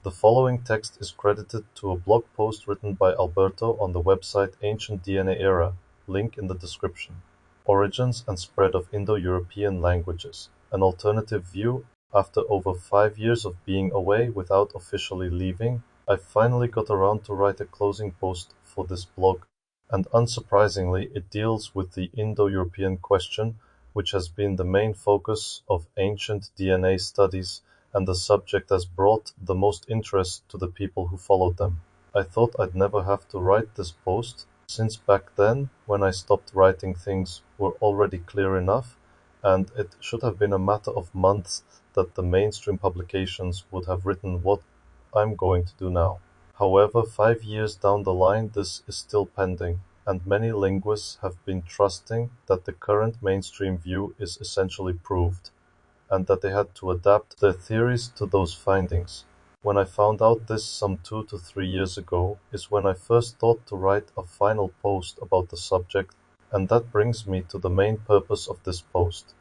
The following text is credited to a blog post written by Alberto on the website Ancient DNA Era, link in the description. Origins and Spread of Indo-European Languages. An alternative view. After over 5 years of being away without officially leaving, I finally got around to write a closing post for this blog, and unsurprisingly it deals with the Indo-European question, which has been the main focus of ancient DNA studies and the subject has brought the most interest to the people who followed them. I thought I'd never have to write this post, since back then, when I stopped writing, things were already clear enough, and it should have been a matter of months that the mainstream publications would have written what I'm going to do now. However, 5 years down the line this is still pending, and many linguists have been trusting that the current mainstream view is essentially proved, and that they had to adapt their theories to those findings. When I found out this some 2 to 3 years ago is when I first thought to write a final post about the subject, and that brings me to the main purpose of this post.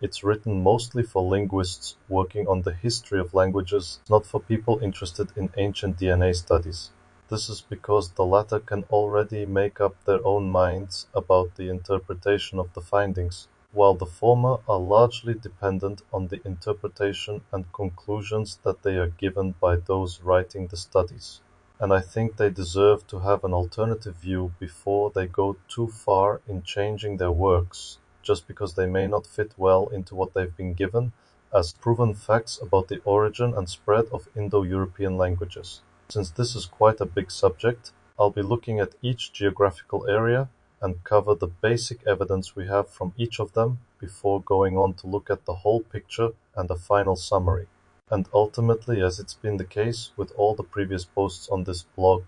It's written mostly for linguists working on the history of languages, not for people interested in ancient DNA studies. This is because the latter can already make up their own minds about the interpretation of the findings, while the former are largely dependent on the interpretation and conclusions that they are given by those writing the studies. And I think they deserve to have an alternative view before they go too far in changing their works, just because they may not fit well into what they've been given as proven facts about the origin and spread of Indo-European languages. Since this is quite a big subject, I'll be looking at each geographical area and cover the basic evidence we have from each of them before going on to look at the whole picture and a final summary. And ultimately, as it's been the case with all the previous posts on this blog,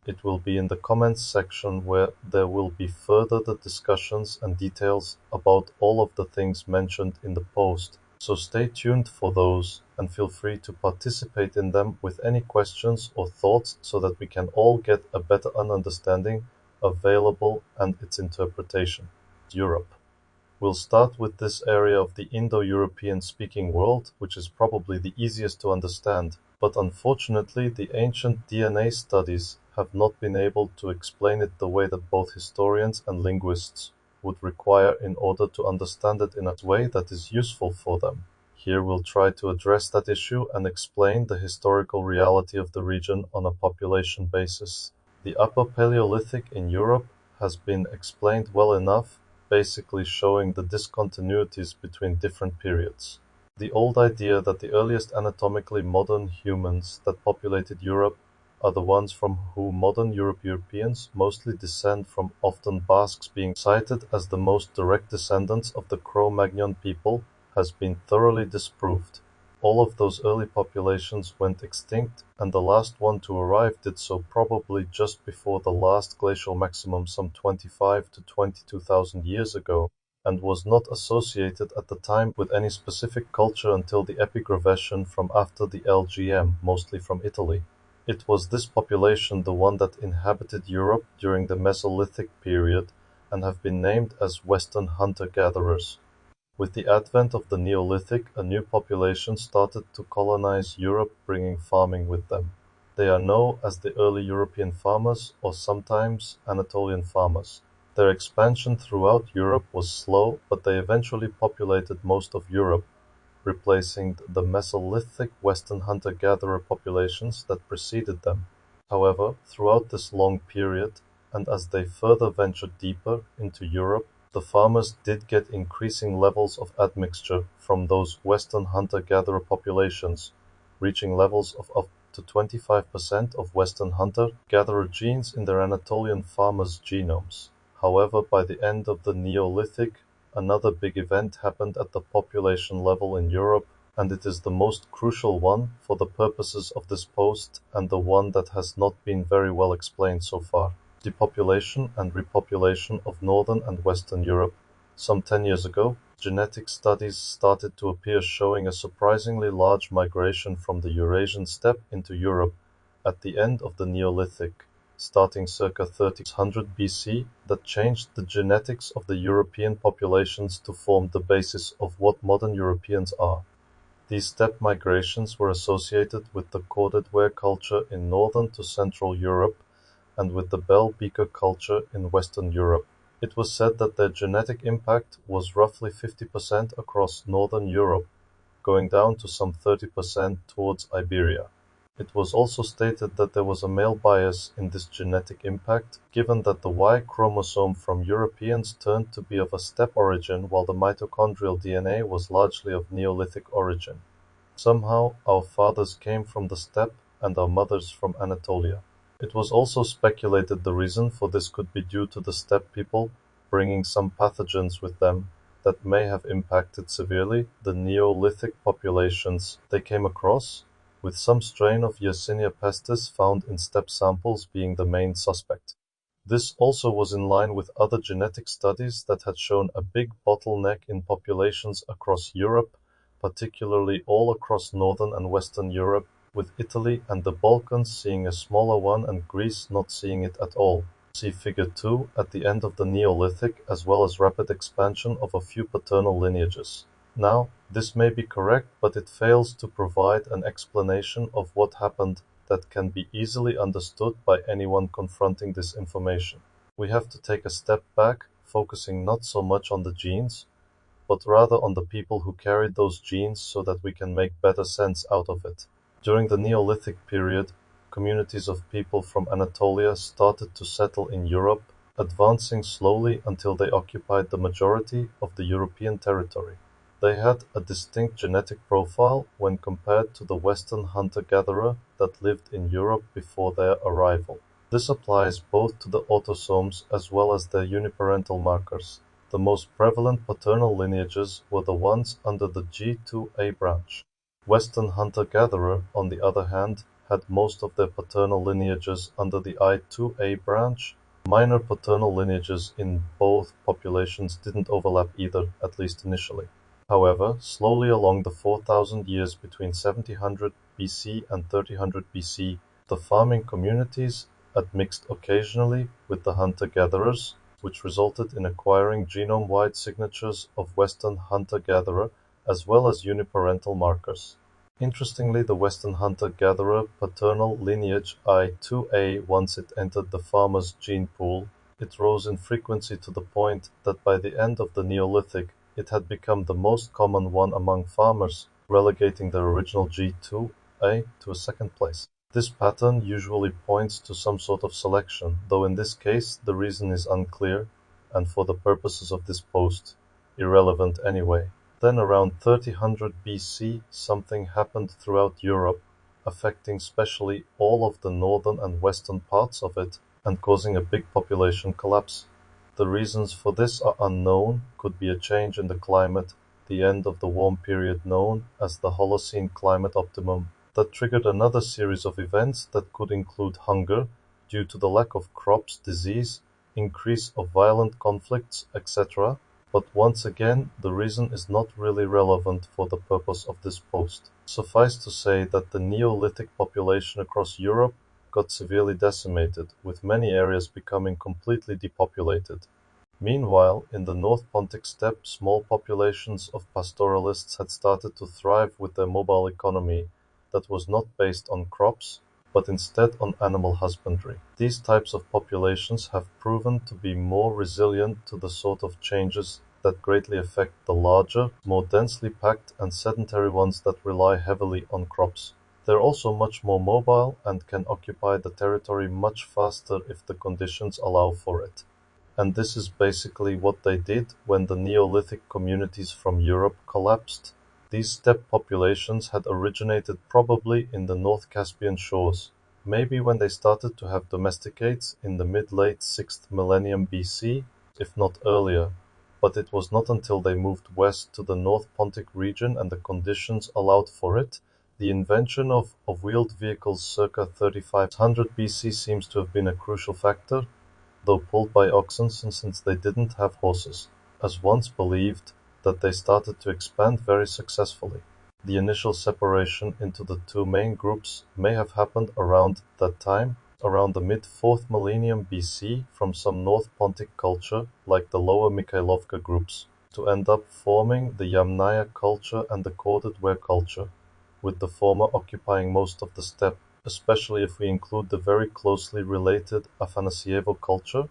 it will be in the comments section where there will be further discussions and details about all of the things mentioned in the post. So stay tuned for those and feel free to participate in them with any questions or thoughts so that we can all get a better understanding available and its interpretation. Europe. We'll start with this area of the Indo-European speaking world, which is probably the easiest to understand, but unfortunately the ancient DNA studies have not been able to explain it the way that both historians and linguists would require in order to understand it in a way that is useful for them. Here we'll try to address that issue and explain the historical reality of the region on a population basis. The Upper Paleolithic in Europe has been explained well enough, basically showing the discontinuities between different periods. The old idea that the earliest anatomically modern humans that populated Europe are the ones from whom modern Europeans mostly descend from, often Basques being cited as the most direct descendants of the Cro-Magnon people, has been thoroughly disproved. All of those early populations went extinct, and the last one to arrive did so probably just before the last glacial maximum some 25 to 22,000 years ago, and was not associated at the time with any specific culture until the epigravation from after the LGM, mostly from Italy. It was this population the one that inhabited Europe during the Mesolithic period and have been named as Western hunter-gatherers. With the advent of the Neolithic, a new population started to colonize Europe, bringing farming with them. They are known as the early European farmers or sometimes Anatolian farmers. Their expansion throughout Europe was slow, but they eventually populated most of Europe, replacing the Mesolithic Western hunter-gatherer populations that preceded them. However, throughout this long period, and as they further ventured deeper into Europe, the farmers did get increasing levels of admixture from those Western hunter-gatherer populations, reaching levels of up to 25% of Western hunter-gatherer genes in their Anatolian farmers' genomes. However, by the end of the Neolithic, another big event happened at the population level in Europe, and it is the most crucial one for the purposes of this post and the one that has not been very well explained so far. Depopulation and repopulation of Northern and Western Europe. Some 10 years ago, genetic studies started to appear showing a surprisingly large migration from the Eurasian steppe into Europe at the end of the Neolithic, starting circa 3000 BC, that changed the genetics of the European populations to form the basis of what modern Europeans are. These steppe migrations were associated with the Corded Ware culture in northern to central Europe and with the bell beaker culture in Western Europe. It was said that their genetic impact was roughly 50% across northern Europe, going down to some 30% towards Iberia. It was also stated that there was a male bias in this genetic impact, given that the Y chromosome from Europeans turned to be of a steppe origin while the mitochondrial DNA was largely of Neolithic origin. Somehow, our fathers came from the steppe and our mothers from Anatolia. It was also speculated the reason for this could be due to the steppe people bringing some pathogens with them that may have impacted severely the Neolithic populations they came across, with some strain of Yersinia pestis found in steppe samples being the main suspect. This also was in line with other genetic studies that had shown a big bottleneck in populations across Europe, particularly all across northern and western Europe, with Italy and the Balkans seeing a smaller one and Greece not seeing it at all. See Figure 2 at the end of the Neolithic, as well as rapid expansion of a few paternal lineages. Now, this may be correct, but it fails to provide an explanation of what happened that can be easily understood by anyone confronting this information. We have to take a step back, focusing not so much on the genes, but rather on the people who carried those genes so that we can make better sense out of it. During the Neolithic period, communities of people from Anatolia started to settle in Europe, advancing slowly until they occupied the majority of the European territory. They had a distinct genetic profile when compared to the Western hunter-gatherer that lived in Europe before their arrival. This applies both to the autosomes as well as their uniparental markers. The most prevalent paternal lineages were the ones under the G2A branch. Western hunter-gatherer, on the other hand, had most of their paternal lineages under the I2A branch. Minor paternal lineages in both populations didn't overlap either, at least initially. However, slowly along the 4,000 years between 1700 BC and 3000 BC, the farming communities admixed occasionally with the hunter-gatherers, which resulted in acquiring genome-wide signatures of Western hunter-gatherer as well as uniparental markers. Interestingly, the Western hunter-gatherer paternal lineage I2A, once it entered the farmer's gene pool, it rose in frequency to the point that by the end of the Neolithic, it had become the most common one among farmers, relegating their original G2A to a second place. This pattern usually points to some sort of selection, though in this case the reason is unclear, and for the purposes of this post, irrelevant anyway. Then around 3000 BC something happened throughout Europe, affecting specially all of the northern and western parts of it, and causing a big population collapse. The reasons for this are unknown, could be a change in the climate, the end of the warm period known as the Holocene climate optimum, that triggered another series of events that could include hunger, due to the lack of crops, disease, increase of violent conflicts, etc. But once again, the reason is not really relevant for the purpose of this post. Suffice to say that the Neolithic population across Europe got severely decimated, with many areas becoming completely depopulated. Meanwhile, in the North Pontic steppe, small populations of pastoralists had started to thrive with their mobile economy that was not based on crops, but instead on animal husbandry. These types of populations have proven to be more resilient to the sort of changes that greatly affect the larger, more densely packed and sedentary ones that rely heavily on crops. They're also much more mobile and can occupy the territory much faster if the conditions allow for it. And this is basically what they did when the Neolithic communities from Europe collapsed. These steppe populations had originated probably in the North Caspian shores, maybe when they started to have domesticates in the mid-late 6th millennium BC, if not earlier, but it was not until they moved west to the North Pontic region and the conditions allowed for it. The invention of wheeled vehicles circa 3500 BC seems to have been a crucial factor, though pulled by oxen since they didn't have horses, as once believed that they started to expand very successfully. The initial separation into the two main groups may have happened around that time, around the mid-4th millennium BC from some North Pontic culture like the Lower Mikhailovka groups. to end up forming the Yamnaya culture and the Corded Ware culture, with the former occupying most of the steppe, especially if we include the very closely related Afanasyevo culture,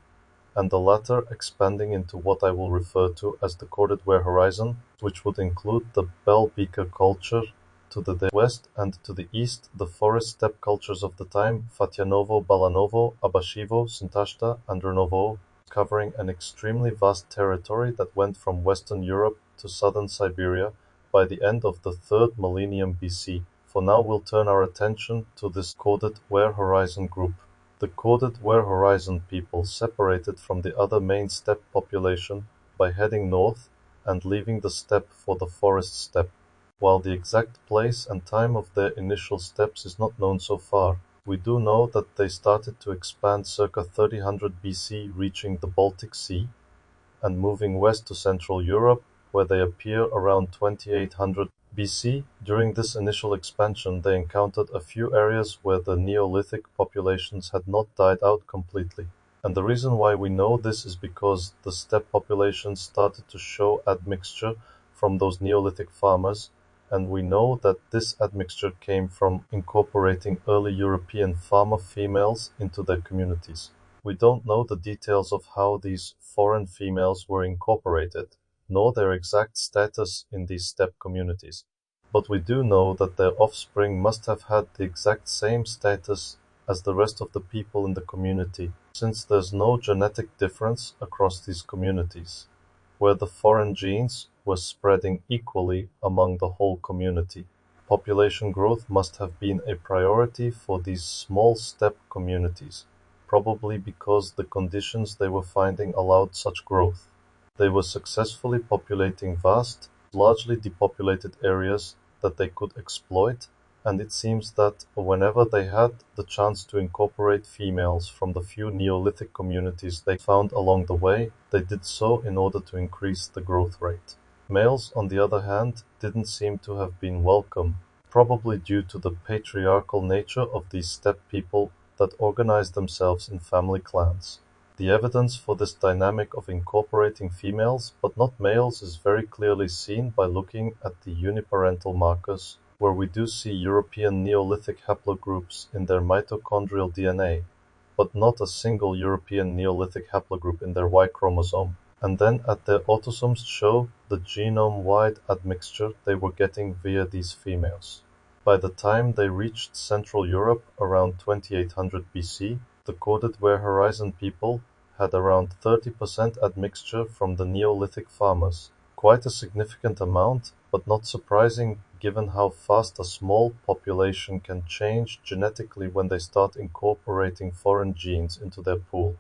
and the latter expanding into what I will refer to as the Corded Ware horizon, which would include the Bell-Beaker culture to the west, and to the east the forest steppe cultures of the time, Fatyanovo, Balanovo, Abashivo, Sintashta, and Renovo, covering an extremely vast territory that went from Western Europe to southern Siberia by the end of the 3rd millennium BC. For now we'll turn our attention to this Corded Ware horizon group. The Corded Ware horizon people separated from the other main steppe population by heading north and leaving the steppe for the forest steppe. While the exact place and time of their initial steps is not known so far, we do know that they started to expand circa 3000 BC, reaching the Baltic Sea, and moving west to Central Europe, where they appear around 2800 BC. During this initial expansion, they encountered a few areas where the Neolithic populations had not died out completely. And the reason why we know this is because the steppe populations started to show admixture from those Neolithic farmers, and we know that this admixture came from incorporating early European farmer females into their communities. We don't know the details of how these foreign females were incorporated, nor their exact status in these steppe communities. But we do know that their offspring must have had the exact same status as the rest of the people in the community, since there's no genetic difference across these communities, where the foreign genes were spreading equally among the whole community. Population growth must have been a priority for these small steppe communities, probably because the conditions they were finding allowed such growth. They were successfully populating vast, largely depopulated areas that they could exploit, and it seems that whenever they had the chance to incorporate females from the few Neolithic communities they found along the way, they did so in order to increase the growth rate. Males, on the other hand, didn't seem to have been welcome, probably due to the patriarchal nature of these steppe people that organized themselves in family clans. The evidence for this dynamic of incorporating females but not males is very clearly seen by looking at the uniparental markers, where we do see European Neolithic haplogroups in their mitochondrial DNA, but not a single European Neolithic haplogroup in their Y chromosome, and then at their autosomes show the genome-wide admixture they were getting via these females. By the time they reached Central Europe around 2800 BC, the Corded Ware horizon people had around 30% admixture from the Neolithic farmers, quite a significant amount, but not surprising given how fast a small population can change genetically when they start incorporating foreign genes into their pool.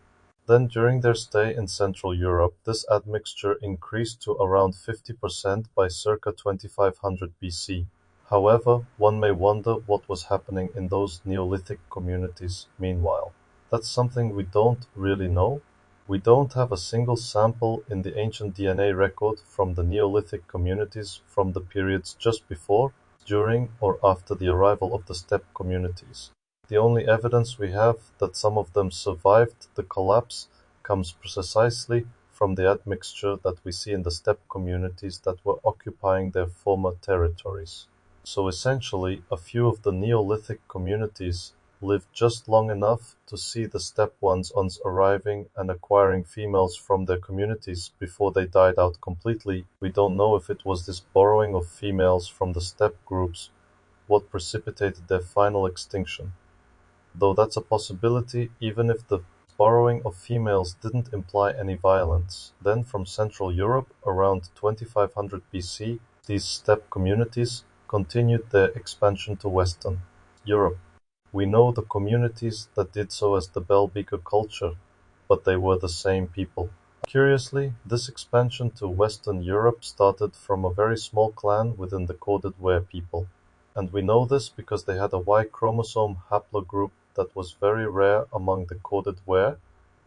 Then during their stay in Central Europe, this admixture increased to around 50% by circa 2500 BC. However, one may wonder what was happening in those Neolithic communities meanwhile. That's something we don't really know. We don't have a single sample in the ancient DNA record from the Neolithic communities from the periods just before, during, or after the arrival of the steppe communities. The only evidence we have that some of them survived the collapse comes precisely from the admixture that we see in the steppe communities that were occupying their former territories. So essentially, a few of the Neolithic communities lived just long enough to see the steppe ones arriving and acquiring females from their communities before they died out completely. We don't know if it was this borrowing of females from the steppe groups what precipitated their final extinction. Though that's a possibility, even if the borrowing of females didn't imply any violence. Then from Central Europe, around 2500 BC, these steppe communities continued their expansion to Western Europe. We know the communities that did so as the Bell-Beaker culture, but they were the same people. Curiously, this expansion to Western Europe started from a very small clan within the Corded Ware people. And we know this because they had a Y chromosome haplogroup that was very rare among the Corded Ware.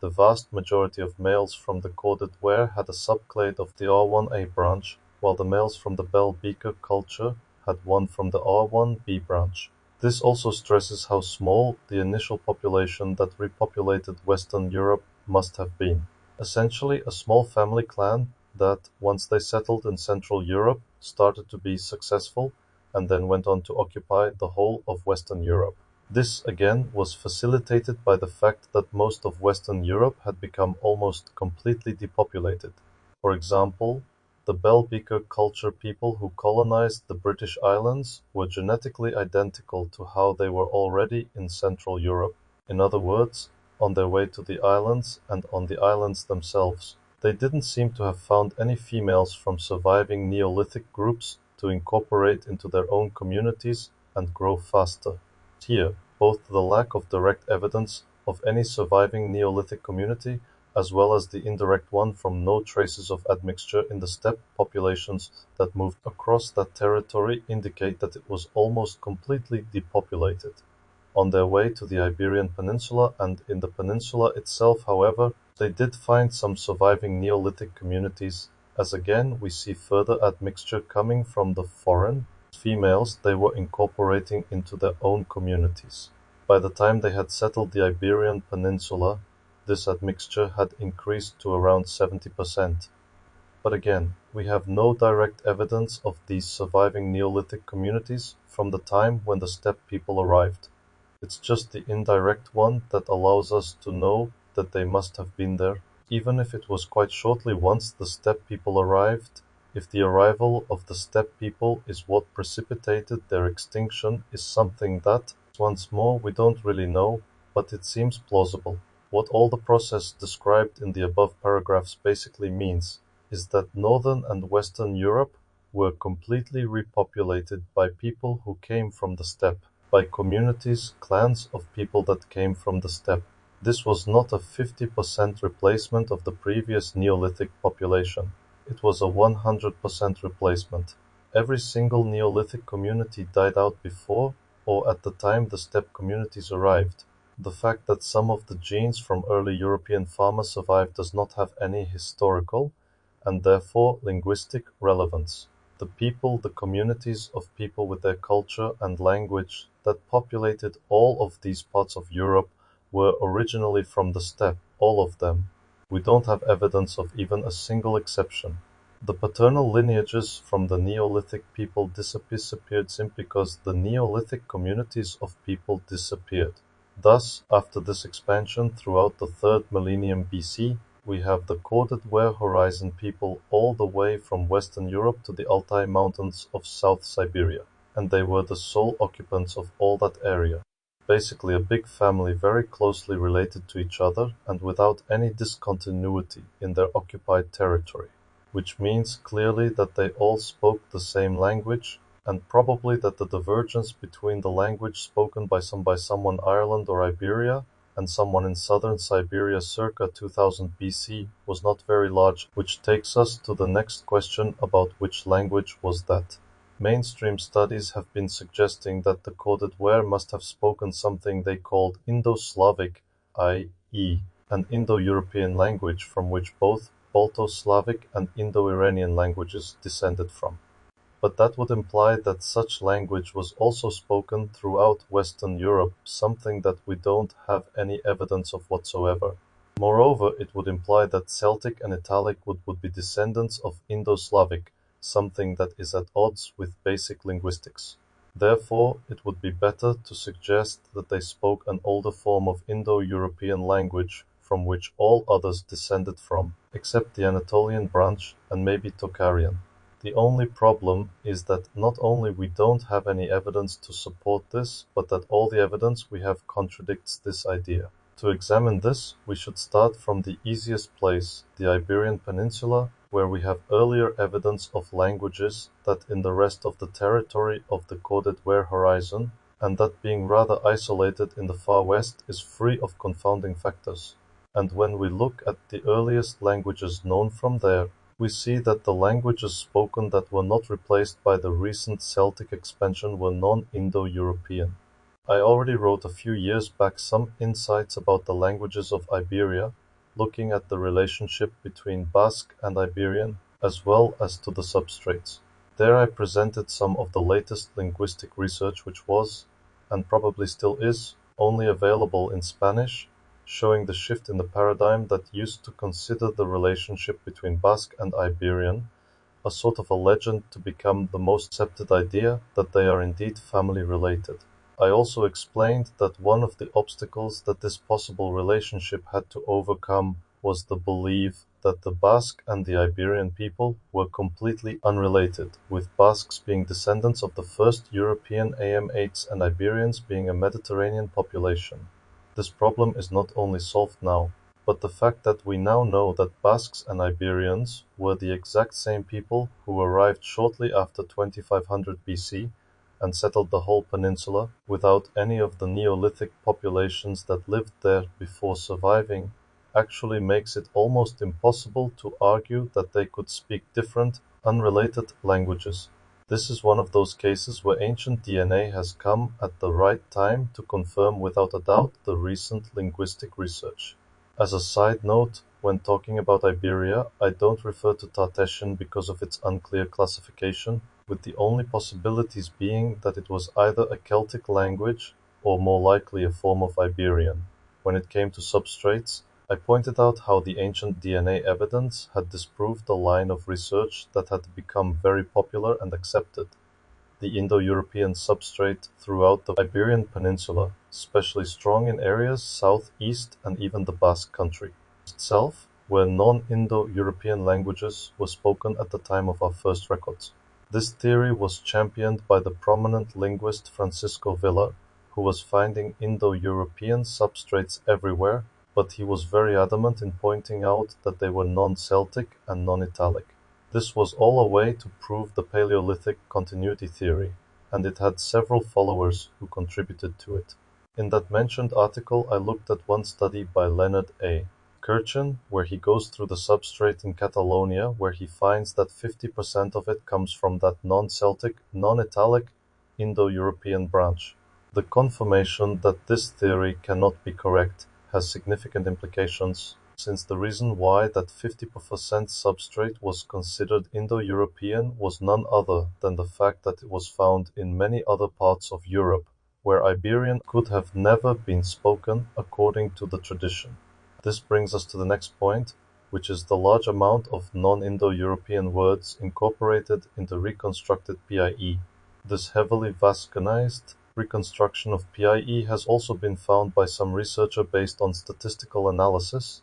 The vast majority of males from the Corded Ware had a subclade of the R1a branch, while the males from the Bell-Beaker culture had one from the R1b branch. This also stresses how small the initial population that repopulated Western Europe must have been. Essentially a small family clan that, once they settled in Central Europe, started to be successful and then went on to occupy the whole of Western Europe. This, again, was facilitated by the fact that most of Western Europe had become almost completely depopulated. For example, the Bell Beaker culture people who colonized the British Islands were genetically identical to how they were already in Central Europe. In other words, on their way to the islands and on the islands themselves. They didn't seem to have found any females from surviving Neolithic groups to incorporate into their own communities and grow faster. Here, both the lack of direct evidence of any surviving Neolithic community as well as the indirect one from no traces of admixture in the steppe populations that moved across that territory indicate that it was almost completely depopulated. On their way to the Iberian Peninsula and in the peninsula itself, however, they did find some surviving Neolithic communities, as again we see further admixture coming from the foreign females they were incorporating into their own communities. By the time they had settled the Iberian Peninsula, this admixture had increased to around 70%. But again, we have no direct evidence of these surviving Neolithic communities from the time when the steppe people arrived. It's just the indirect one that allows us to know that they must have been there, even if it was quite shortly once the steppe people arrived. If the arrival of the steppe people is what precipitated their extinction is something that, once more, we don't really know, but it seems plausible. What all the process described in the above paragraphs basically means is that Northern and Western Europe were completely repopulated by people who came from the steppe, by communities, clans of people that came from the steppe. This was not a 50% replacement of the previous Neolithic population. It was a 100% replacement. Every single Neolithic community died out before or at the time the steppe communities arrived. The fact that some of the genes from early European farmers survived does not have any historical, and therefore linguistic, relevance. The people, the communities of people with their culture and language that populated all of these parts of Europe were originally from the steppe, all of them. We don't have evidence of even a single exception. The paternal lineages from the Neolithic people disappeared simply because the Neolithic communities of people disappeared. Thus, after this expansion throughout the 3rd millennium BC, we have the Corded Ware horizon people all the way from Western Europe to the Altai Mountains of South Siberia, and they were the sole occupants of all that area. Basically a big family very closely related to each other and without any discontinuity in their occupied territory, which means clearly that they all spoke the same language, and probably that the divergence between the language spoken by someone in Ireland or Iberia and someone in southern Siberia circa 2000 BC was not very large, which takes us to the next question about which language was that. Mainstream studies have been suggesting that the Corded Ware must have spoken something they called Indo-Slavic, i.e., an Indo-European language from which both Balto-Slavic and Indo-Iranian languages descended from. But that would imply that such language was also spoken throughout Western Europe, something that we don't have any evidence of whatsoever. Moreover, it would imply that Celtic and Italic would be descendants of Indo-Slavic, something that is at odds with basic linguistics. Therefore, it would be better to suggest that they spoke an older form of Indo-European language from which all others descended from, except the Anatolian branch and maybe Tocharian. The only problem is that not only we don't have any evidence to support this, but that all the evidence we have contradicts this idea. To examine this, we should start from the easiest place, the Iberian Peninsula, where we have earlier evidence of languages that in the rest of the territory of the Corded Ware horizon, and that being rather isolated in the far west is free of confounding factors. And when we look at the earliest languages known from there, we see that the languages spoken that were not replaced by the recent Celtic expansion were Non-Indo-European. I already wrote a few years back some insights about the languages of Iberia, looking at the relationship between Basque and Iberian, as well as to the substrates. There I presented some of the latest linguistic research which was, and probably still is, only available in Spanish, showing the shift in the paradigm that used to consider the relationship between Basque and Iberian a sort of a legend to become the most accepted idea that they are indeed family related. I also explained that one of the obstacles that this possible relationship had to overcome was the belief that the Basque and the Iberian people were completely unrelated, with Basques being descendants of the first European AMHs and Iberians being a Mediterranean population. This problem is not only solved now, but the fact that we now know that Basques and Iberians were the exact same people who arrived shortly after 2500 BC and settled the whole peninsula without any of the Neolithic populations that lived there before surviving actually makes it almost impossible to argue that they could speak different, unrelated languages. This is one of those cases where ancient DNA has come at the right time to confirm without a doubt the recent linguistic research. As a side note, when talking about Iberia, I don't refer to Tartessian because of its unclear classification, with the only possibilities being that it was either a Celtic language or more likely a form of Iberian. When it came to substrates, I pointed out how the ancient DNA evidence had disproved a line of research that had become very popular and accepted. The Indo-European substrate throughout the Iberian Peninsula, especially strong in areas southeast and even the Basque country itself, where non-Indo-European languages were spoken at the time of our first records. This theory was championed by the prominent linguist Francisco Villa, who was finding Indo-European substrates everywhere, but he was very adamant in pointing out that they were non-Celtic and non-Italic. This was all a way to prove the Paleolithic continuity theory, and it had several followers who contributed to it. In that mentioned article I looked at one study by Leonard A. Kirchen, where he goes through the substrate in Catalonia, where he finds that 50% of it comes from that non-Celtic, non-Italic Indo-European branch. The confirmation that this theory cannot be correct has significant implications, since the reason why that 50% substrate was considered Indo-European was none other than the fact that it was found in many other parts of Europe, where Iberian could have never been spoken according to the tradition. This brings us to the next point, which is the large amount of non-Indo-European words incorporated into reconstructed PIE. This heavily Vascanized reconstruction of PIE has also been found by some researcher based on statistical analysis.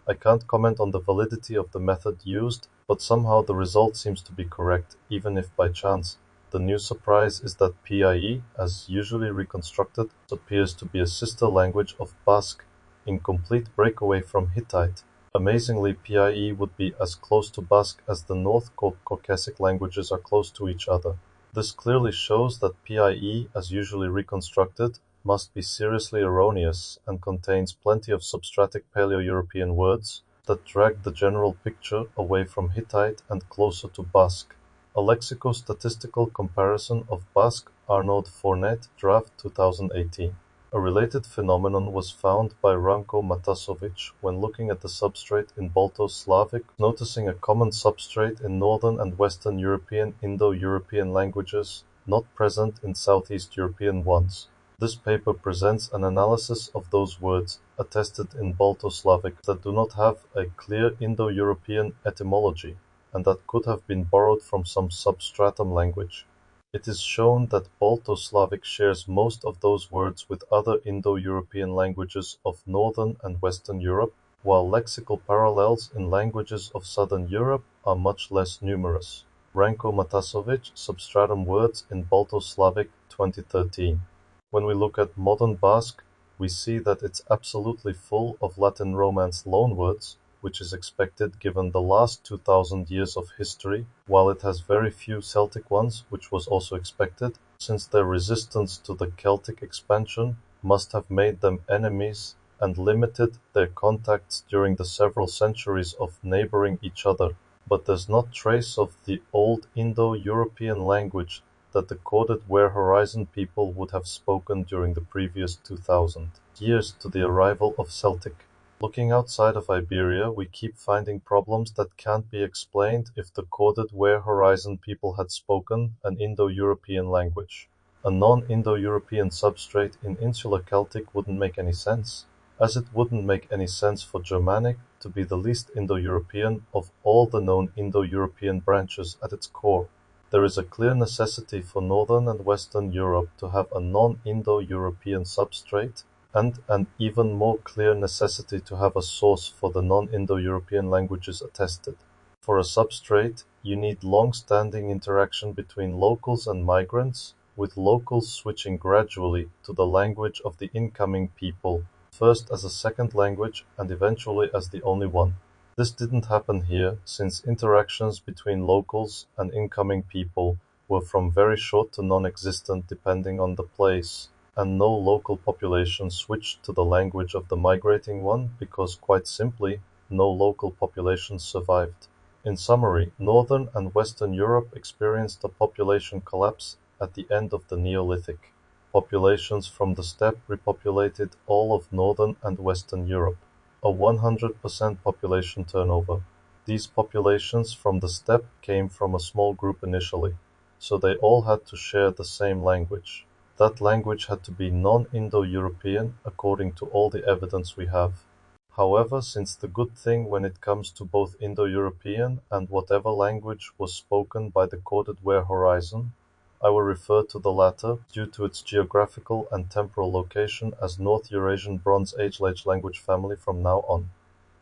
I can't comment on the validity of the method used, but somehow the result seems to be correct, even if by chance. The new surprise is that PIE, as usually reconstructed, appears to be a sister language of Basque, in complete breakaway from Hittite. Amazingly, PIE would be as close to Basque as the North Caucasic languages are close to each other. This clearly shows that PIE, as usually reconstructed, must be seriously erroneous and contains plenty of substratic Paleo-European words that drag the general picture away from Hittite and closer to Basque. A lexico-statistical comparison of Basque Arnaud Fournet, draft 2018. A related phenomenon was found by Ranko Matasovic when looking at the substrate in Balto-Slavic, noticing a common substrate in Northern and Western European Indo-European languages not present in Southeast European ones. This paper presents an analysis of those words, attested in Balto-Slavic, that do not have a clear Indo-European etymology, and that could have been borrowed from some substratum language. It is shown that Balto-Slavic shares most of those words with other Indo-European languages of Northern and Western Europe, while lexical parallels in languages of Southern Europe are much less numerous. Ranko Matasovic, Substratum Words in Balto-Slavic, 2013. When we look at modern Basque, we see that it's absolutely full of Latin Romance loanwords, which is expected given the last 2000 years of history, while it has very few Celtic ones, which was also expected, since their resistance to the Celtic expansion must have made them enemies and limited their contacts during the several centuries of neighboring each other. But there's not trace of the old Indo-European language that the Corded Ware Horizon people would have spoken during the previous 2000 years to the arrival of Celtic. Looking outside of Iberia, we keep finding problems that can't be explained if the Corded Ware Horizon people had spoken an Indo-European language. A non-Indo-European substrate in Insular Celtic wouldn't make any sense. as it wouldn't make any sense for Germanic to be the least Indo-European of all the known Indo-European branches at its core. There is a clear necessity for Northern and Western Europe to have a non-Indo-European substrate, and an even more clear necessity to have a source for the non-Indo-European languages attested. For a substrate, you need long-standing interaction between locals and migrants, with locals switching gradually to the language of the incoming people, first as a second language and eventually as the only one. This didn't happen here, since interactions between locals and incoming people were from very short to non-existent depending on the place, and no local population switched to the language of the migrating one because, quite simply, no local population survived. In summary, Northern and Western Europe experienced a population collapse at the end of the Neolithic. Populations from the steppe repopulated all of Northern and Western Europe. A 100% population turnover. These populations from the steppe came from a small group initially, so they all had to share the same language. That language had to be non-Indo-European according to all the evidence we have. However, since the good thing when it comes to both Indo-European and whatever language was spoken by the Corded Ware horizon, I will refer to the latter, due to its geographical and temporal location, as North Eurasian Bronze Age language family from now on.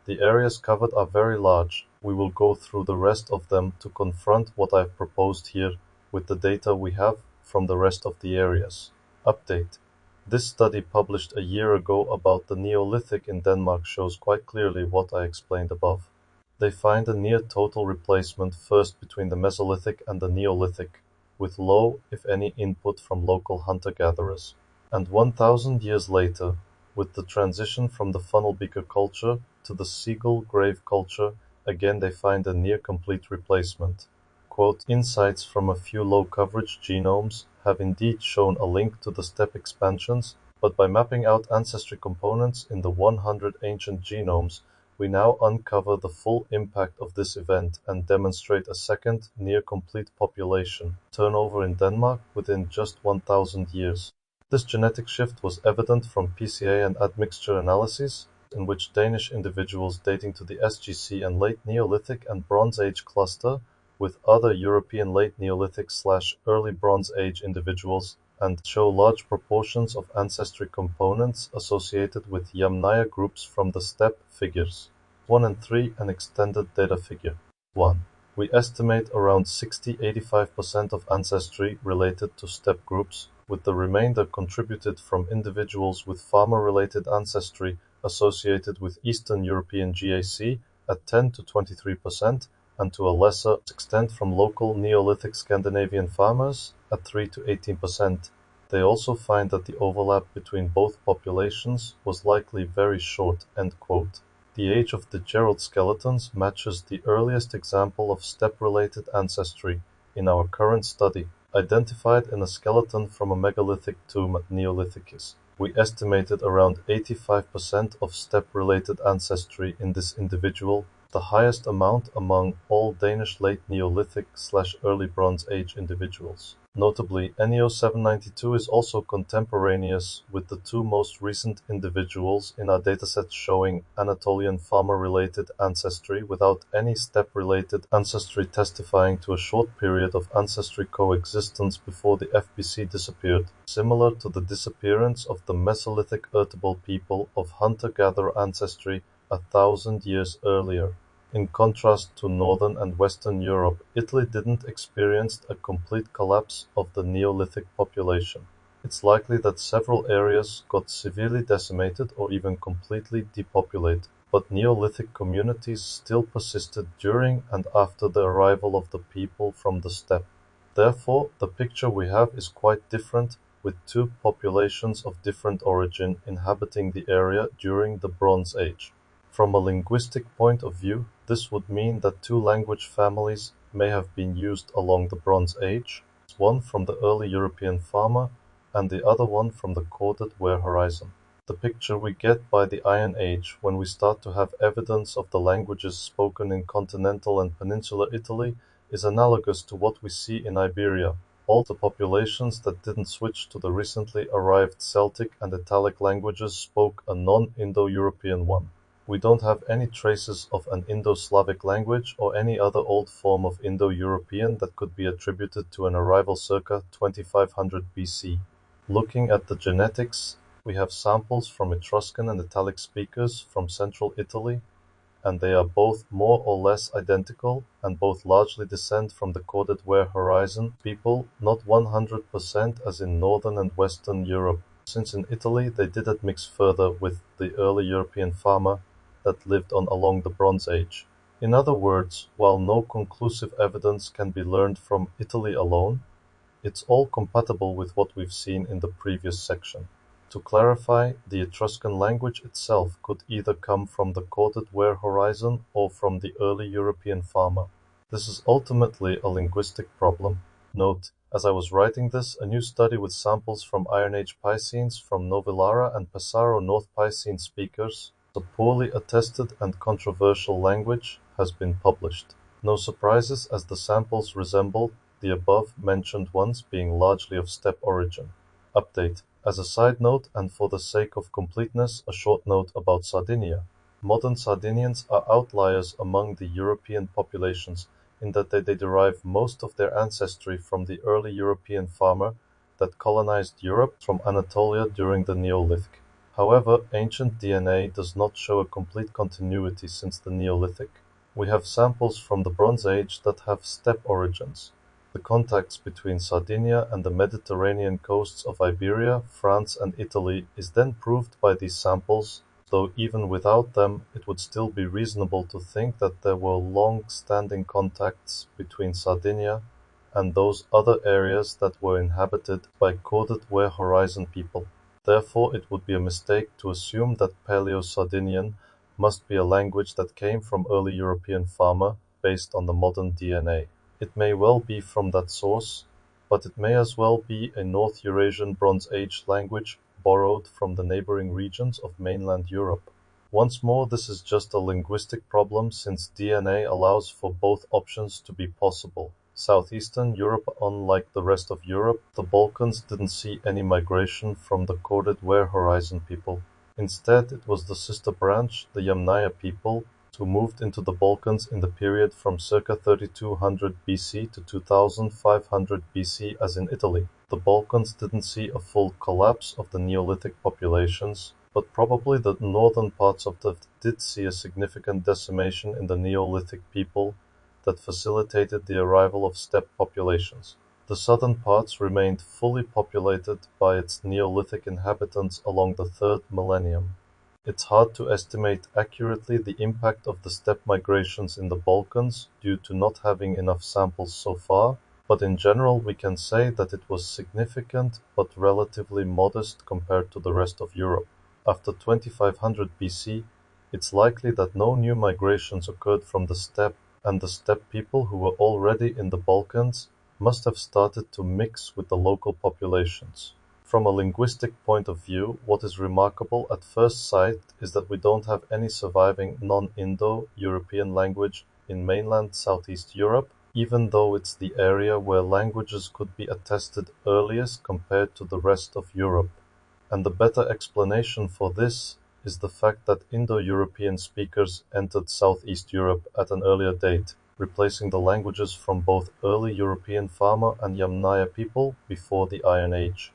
The areas covered are very large. We will go through the rest of them to confront what I've proposed here with the data we have from the rest of the areas. Update. This study published a year ago about the Neolithic in Denmark shows quite clearly what I explained above. They find a near total replacement first between the Mesolithic and the Neolithic, with low, if any, input from local hunter-gatherers. And 1,000 years later, with the transition from the funnel beaker culture to the seagull grave culture, again they find a near-complete replacement. Quote, insights from a few low-coverage genomes have indeed shown a link to the steppe expansions, but by mapping out ancestry components in the 100 ancient genomes, we now uncover the full impact of this event and demonstrate a second, near-complete population turnover in Denmark within just 1,000 years. This genetic shift was evident from PCA and admixture analyses, in which Danish individuals dating to the SGC and Late Neolithic and Bronze Age cluster with other European Late Neolithic/Early Bronze Age individuals and show large proportions of ancestry components associated with Yamnaya groups from the steppe. Figures 1 and 3, an extended data figure. 1. We estimate around 60–85% of ancestry related to steppe groups, with the remainder contributed from individuals with farmer-related ancestry associated with Eastern European GAC at 10–23%, and to a lesser extent from local Neolithic Scandinavian farmers at 3–18%. They also find that the overlap between both populations was likely very short. End quote. The age of the Gerald skeletons matches the earliest example of steppe-related ancestry in our current study, identified in a skeleton from a megalithic tomb at Neolithicus. We estimated around 85% of steppe-related ancestry in this individual, the highest amount among all Danish Late Neolithic/Early Bronze Age individuals. Notably, NEO 792 is also contemporaneous with the two most recent individuals in our dataset showing Anatolian farmer-related ancestry without any steppe-related ancestry, testifying to a short period of ancestry coexistence before the FBC disappeared, similar to the disappearance of the Mesolithic Ertugrul people of hunter-gatherer ancestry 1,000 years earlier. In contrast to Northern and Western Europe, Italy didn't experience a complete collapse of the Neolithic population. It's likely that several areas got severely decimated or even completely depopulated, but Neolithic communities still persisted during and after the arrival of the people from the steppe. Therefore, the picture we have is quite different, with two populations of different origin inhabiting the area during the Bronze Age. From a linguistic point of view, this would mean that two language families may have been used along the Bronze Age, one from the early European farmer and the other one from the Corded Ware horizon. The picture we get by the Iron Age, when we start to have evidence of the languages spoken in continental and peninsular Italy, is analogous to what we see in Iberia, all the populations that didn't switch to the recently arrived Celtic and Italic languages spoke a non-Indo-European one. We don't have any traces of an Indo-Slavic language or any other old form of Indo-European that could be attributed to an arrival circa 2500 BC. Looking at the genetics, we have samples from Etruscan and Italic speakers from central Italy, and they are both more or less identical, and both largely descend from the Corded Ware horizon people, not 100% as in northern and western Europe, since in Italy they didn't mix further with the early European farmer that lived on along the Bronze Age. In other words, while no conclusive evidence can be learned from Italy alone, it's all compatible with what we've seen in the previous section. To clarify, the Etruscan language itself could either come from the Corded Ware horizon or from the early European farmer. This is ultimately a linguistic problem. Note, as I was writing this, a new study with samples from Iron Age Piscenes from Novillara and Pesaro North Piscine speakers, a poorly attested and controversial language, has been published. No surprises, as the samples resemble the above-mentioned ones, being largely of steppe origin. Update. As a side note, and for the sake of completeness, a short note about Sardinia. Modern Sardinians are outliers among the European populations in that they derive most of their ancestry from the early European farmer that colonized Europe from Anatolia during the Neolithic. However, ancient DNA does not show a complete continuity since the Neolithic. We have samples from the Bronze Age that have steppe origins. The contacts between Sardinia and the Mediterranean coasts of Iberia, France and Italy is then proved by these samples, though even without them it would still be reasonable to think that there were long-standing contacts between Sardinia and those other areas that were inhabited by Corded Ware horizon people. Therefore, it would be a mistake to assume that Paleo-Sardinian must be a language that came from early European farmer based on the modern DNA. It may well be from that source, but it may as well be a North Eurasian Bronze Age language borrowed from the neighboring regions of mainland Europe. Once more, this is just a linguistic problem since DNA allows for both options to be possible. Southeastern Europe, unlike the rest of Europe, the Balkans didn't see any migration from the Corded Ware horizon people. Instead, it was the sister branch, the Yamnaya people, who moved into the Balkans in the period from circa 3200 BC to 2500 BC as in Italy. The Balkans didn't see a full collapse of the Neolithic populations, but probably the northern parts of them did see a significant decimation in the Neolithic people that facilitated the arrival of steppe populations. The southern parts remained fully populated by its Neolithic inhabitants along the 3rd millennium. It's hard to estimate accurately the impact of the steppe migrations in the Balkans due to not having enough samples so far, but in general we can say that it was significant but relatively modest compared to the rest of Europe. After 2500 BC, it's likely that no new migrations occurred from the steppe, and the steppe people who were already in the Balkans must have started to mix with the local populations. From a linguistic point of view, what is remarkable at first sight is that we don't have any surviving non-Indo-European language in mainland Southeast Europe, even though it's the area where languages could be attested earliest compared to the rest of Europe. And the better explanation for this is the fact that Indo-European speakers entered Southeast Europe at an earlier date, replacing the languages from both early European farmer and Yamnaya people before the Iron Age.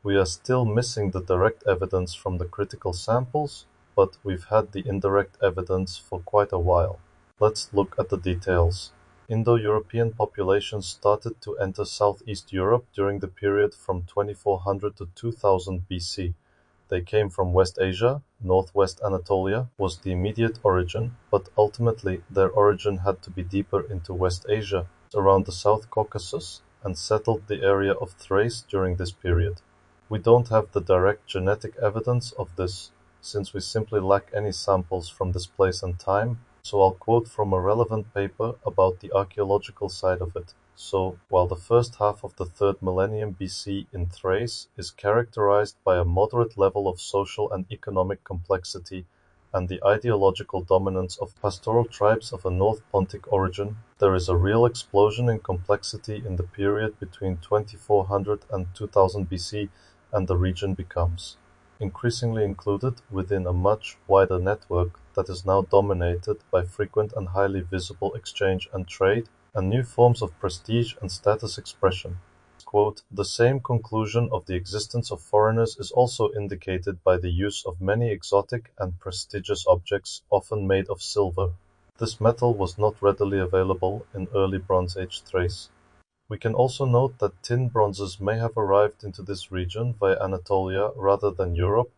We are still missing the direct evidence from the critical samples, but we've had the indirect evidence for quite a while. Let's look at the details. Indo-European populations started to enter Southeast Europe during the period from 2400 to 2000 BC. They came from West Asia. Northwest Anatolia was the immediate origin, but ultimately their origin had to be deeper into West Asia, around the South Caucasus, and settled the area of Thrace during this period. We don't have the direct genetic evidence of this, since we simply lack any samples from this place and time, so I'll quote from a relevant paper about the archaeological side of it. So, while the first half of the 3rd millennium BC in Thrace is characterized by a moderate level of social and economic complexity and the ideological dominance of pastoral tribes of a North Pontic origin, there is a real explosion in complexity in the period between 2400 and 2000 BC, and the region becomes increasingly included within a much wider network that is now dominated by frequent and highly visible exchange and trade, and new forms of prestige and status expression. Quote, "The same conclusion of the existence of foreigners is also indicated by the use of many exotic and prestigious objects, often made of silver. This metal was not readily available in early Bronze Age Thrace." We can also note that tin bronzes may have arrived into this region via Anatolia rather than Europe,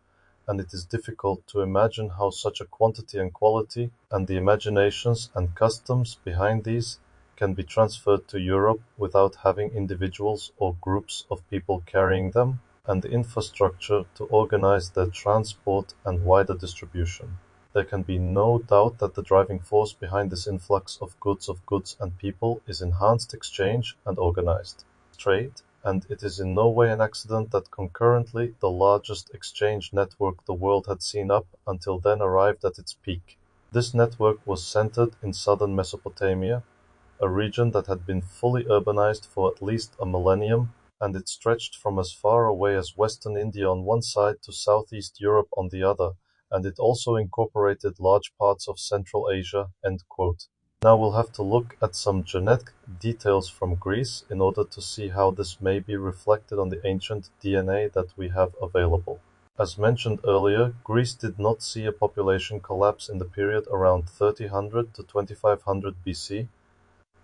and it is difficult to imagine how such a quantity and quality, and the imaginations and customs behind these, can be transferred to Europe without having individuals or groups of people carrying them, and the infrastructure to organize their transport and wider distribution. There can be no doubt that the driving force behind this influx of goods and people is enhanced exchange and organized trade, and it is in no way an accident that concurrently the largest exchange network the world had seen up until then arrived at its peak. This network was centered in southern Mesopotamia, a region that had been fully urbanized for at least a millennium, and it stretched from as far away as western India on one side to Southeast Europe on the other, and it also incorporated large parts of Central Asia. End quote. Now we'll have to look at some genetic details from Greece in order to see how this may be reflected on the ancient DNA that we have available. As mentioned earlier, Greece did not see a population collapse in the period around 3000 to 2500 BC.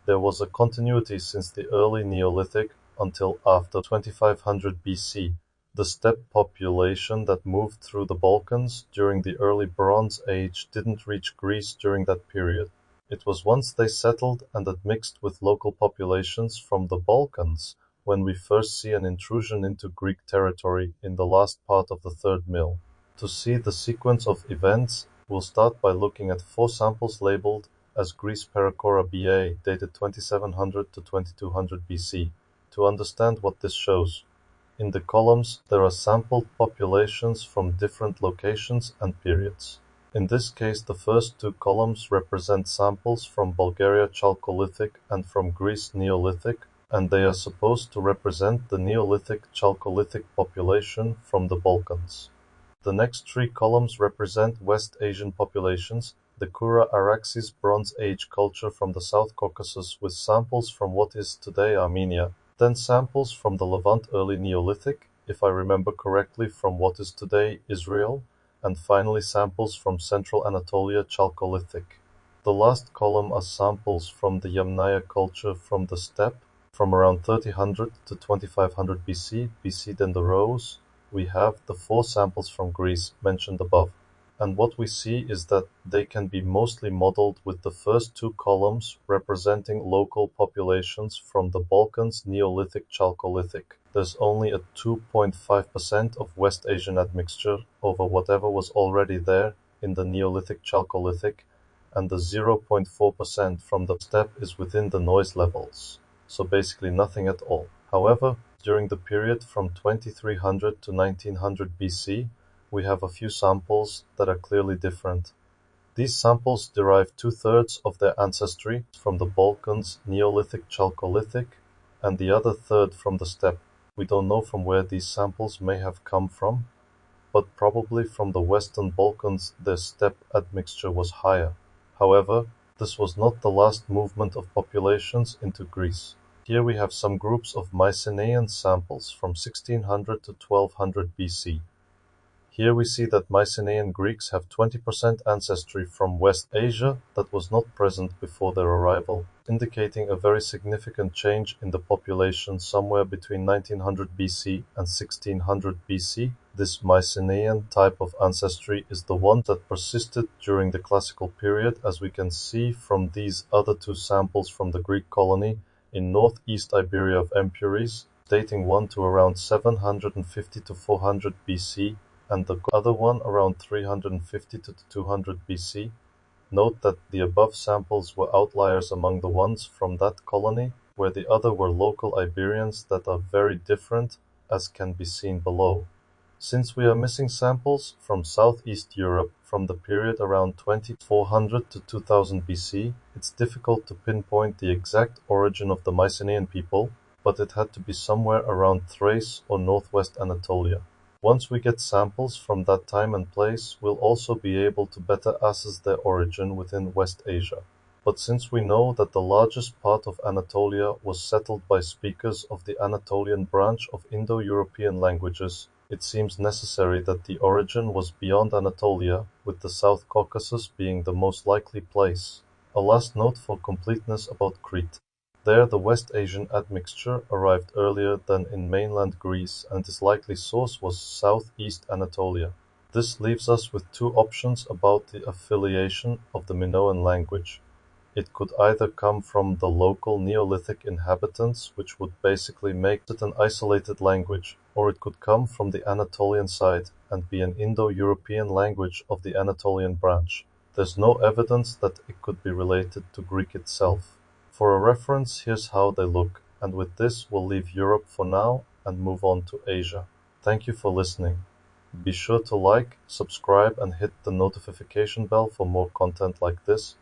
There was a continuity since the early Neolithic until after 2500 BC. The steppe population that moved through the Balkans during the early Bronze Age didn't reach Greece during that period. It was once they settled and admixed with local populations from the Balkans when we first see an intrusion into Greek territory in the last part of the third mill. To see the sequence of events, we'll start by looking at 4 samples labeled as Greece Pericora BA, dated 2700 to 2200 BC, to understand what this shows. In the columns, there are sampled populations from different locations and periods. In this case, the first 2 columns represent samples from Bulgaria Chalcolithic and from Greece Neolithic, and they are supposed to represent the Neolithic Chalcolithic population from the Balkans. The next 3 columns represent West Asian populations, the Kura Araxes Bronze Age culture from the South Caucasus with samples from what is today Armenia, then samples from the Levant early Neolithic, if I remember correctly from what is today Israel, and finally samples from Central Anatolia Chalcolithic. The last column are samples from the Yamnaya culture from the steppe, from around 3000 to 2500 BC then the rows, we have the 4 samples from Greece mentioned above. And what we see is that they can be mostly modeled with the first 2 columns representing local populations from the Balkans Neolithic Chalcolithic. There's only a 2.5% of West Asian admixture over whatever was already there in the Neolithic Chalcolithic, and the 0.4% from the steppe is within the noise levels, so basically nothing at all. However, during the period from 2300 to 1900 BC, we have a few samples that are clearly different. These samples derive 2/3 of their ancestry from the Balkans Neolithic Chalcolithic, and the other third from the steppe. We don't know from where these samples may have come from, but probably from the Western Balkans their steppe admixture was higher. However, this was not the last movement of populations into Greece. Here we have some groups of Mycenaean samples from 1600 to 1200 BC. Here we see that Mycenaean Greeks have 20% ancestry from West Asia that was not present before their arrival, indicating a very significant change in the population somewhere between 1900 BC and 1600 BC. This Mycenaean type of ancestry is the one that persisted during the classical period, as we can see from these other 2 samples from the Greek colony in northeast Iberia of Empúries, dating one to around 750 to 400 BC, and the other one around 350 to 200 BC. Note that the above samples were outliers among the ones from that colony, where the other were local Iberians that are very different, as can be seen below. Since we are missing samples from Southeast Europe from the period around 2400 to 2000 BC, it's difficult to pinpoint the exact origin of the Mycenaean people, but it had to be somewhere around Thrace or northwest Anatolia. Once we get samples from that time and place, we'll also be able to better assess their origin within West Asia. But since we know that the largest part of Anatolia was settled by speakers of the Anatolian branch of Indo-European languages, it seems necessary that the origin was beyond Anatolia, with the South Caucasus being the most likely place. A last note for completeness about Crete. There the West Asian admixture arrived earlier than in mainland Greece, and its likely source was southeast Anatolia. This leaves us with two options about the affiliation of the Minoan language. It could either come from the local Neolithic inhabitants, which would basically make it an isolated language, or it could come from the Anatolian side and be an Indo-European language of the Anatolian branch. There's no evidence that it could be related to Greek itself. For a reference, here's how they look, and with this we'll leave Europe for now and move on to Asia. Thank you for listening. Be sure to like, subscribe, and hit the notification bell for more content like this.